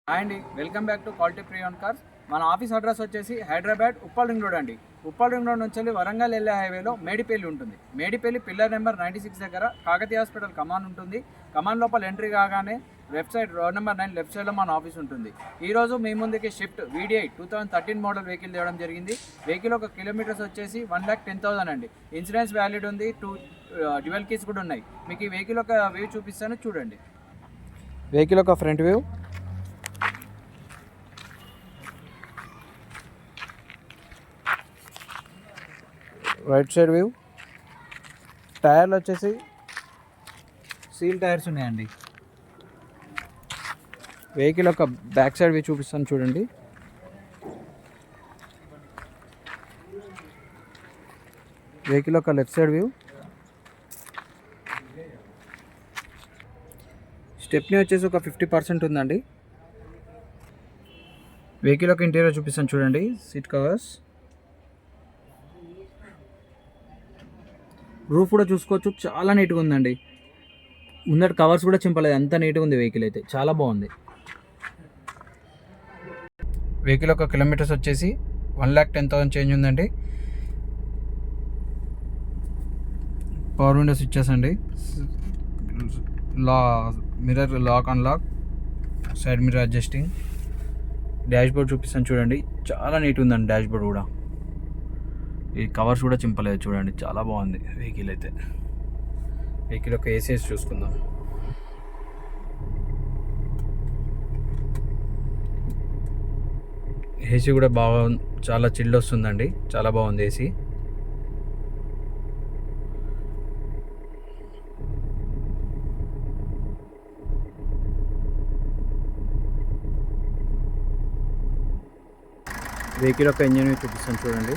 Hi అండి, welcome back to quality Priyan cars. మన office address వచ్చేసి హైదరాబాద్ ఉప్పల్ రింగ్ రోడ్ అండి. ఉప్పల్ రింగ్ రోడ్ నుంచి వెళ్ళి వరంగల్ వెళ్ళే హైవేలో మేడిపల్లి ఉంటుంది. మేడిపల్లి పిల్లర్ నెంబర్ 96 దగ్గర కాకతీయ హాస్పిటల్ కమాన్ ఉంటుంది. కమాన్ లోపల ఎంట్రీ కాగానే left side road number 9 left సైడ్లో మన ఆఫీస్ ఉంటుంది. ఈరోజు మీ ముందుకి షిఫ్ట్ VDI 2013 మోడల్ వెహికల్ తేవడం జరిగింది. వెహికల్ ఒక కిలోమీటర్స్ వచ్చేసి 1,10,000 అండి. ఇన్సూరెన్స్ వ్యాలిడ్ ఉంది, 2 డ్యూయల్ కీస్ కూడా ఉన్నాయి. మీకు ఈ వెహికల్ ఒక వ్యూ చూపిస్తాను, చూడండి. వెహికల్ ఒక front view, right side view, టైర్లు వచ్చేసి సీల్ టైర్స్ ఉన్నాయండి. వెహికల్ ఒక బ్యాక్ సైడ్ వ్యూ చూపిస్తాను, చూడండి. వెహికల్ ఒక లెఫ్ట్ సైడ్ వ్యూ, స్టెప్నీ వచ్చేసి ఒక 50% ఉందండి. వెహికల్ ఒక ఇంటీరియర్ చూపిస్తాను, చూడండి. సీట్ కవర్స్, రూఫ్ కూడా చూసుకోవచ్చు, చాలా నీట్గా ఉందండి. ముందట కవర్స్ కూడా చింపలేదు, అంత నీట్గా ఉంది. వెహికల్ అయితే చాలా బాగుంది. వెహికల్ ఒక కిలోమీటర్స్ వచ్చేసి 1,10,000 చేంజ్ ఉందండి. పవర్ విండోస్ ఇచ్చేసండి, mirror lock unlock, side mirror adjusting. Dashboard చూపిస్తాను, చూడండి. చాలా నీట్ ఉందండి డాష్ బోర్డ్ కూడా. ఈ కవర్స్ కూడా చింపలేదు, చూడండి. చాలా బాగుంది వెహికల్ అయితే. వెహికల్ ఒక ఏసీఎస్ చూసుకుందాం. ఏసీ కూడా బాగా, చాలా చిల్డ్ వస్తుందండి, చాలా బాగుంది ఏసీ. వెహికల్ ఒక ఇంజన్ చూపిస్తాను, చూడండి.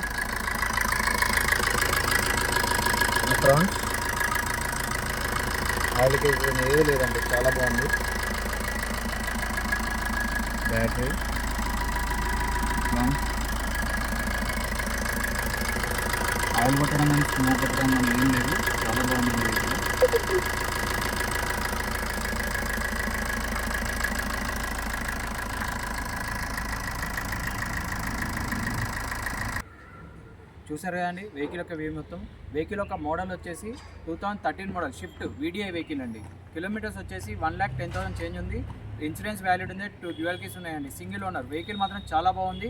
ఫ్రంట్ ఆయిల్ లీకేజ్ ఏది లేదండి, చాలా బాగుంది. బ్యాటరీ, ఆయిల్ కొట్టడం కానీ స్మోక్ కొట్టడం కానీ ఏం లేదు, చాలా బాగుంది వెహికల్. చూసారు కదండి వెహికల్ యొక్క వ్యూ మొత్తం. వెహికల్ యొక్క మోడల్ వచ్చేసి 2013 మోడల్ షిఫ్ట్ VDI వెహికల్ అండి. కిలోమీటర్స్ వచ్చేసి 1,10,000 చేంజ్ ఉంది. ఇన్సూరెన్స్ వ్యాలిడ్ ఉంది, 2 డ్యూయల్ కీస్ ఉన్నాయండి. Single owner. వెహికల్ మాత్రం చాలా బాగుంది.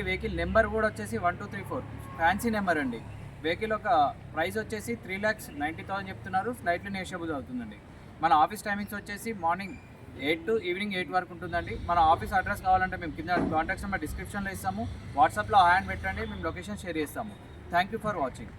వెహికల్ నెంబర్ కూడా వచ్చేసి 1234 ఫ్యాన్సీ నెంబర్ అండి. వెహికల్ ఒక ప్రైస్ వచ్చేసి 3,90,000 చెప్తున్నారు. స్లైట్లీ నెగోషియబుల్ అవుతుందండి. మన ఆఫీస్ టైమింగ్స్ వచ్చేసి మార్నింగ్ 8 to ఈవినింగ్ 8 వరకు ఉంటుందండి. మన ఆఫీస్ అడ్రస్ కావాలంటే మేము కింద కాంటాక్ట్స్ నెంబర్ డిస్క్రిప్షన్లో ఇస్తాము. వాట్సాప్లో హ్యాండ్ పెట్టండి, మేము లొకేషన్ షేర్ చేస్తాము. Thank you for watching.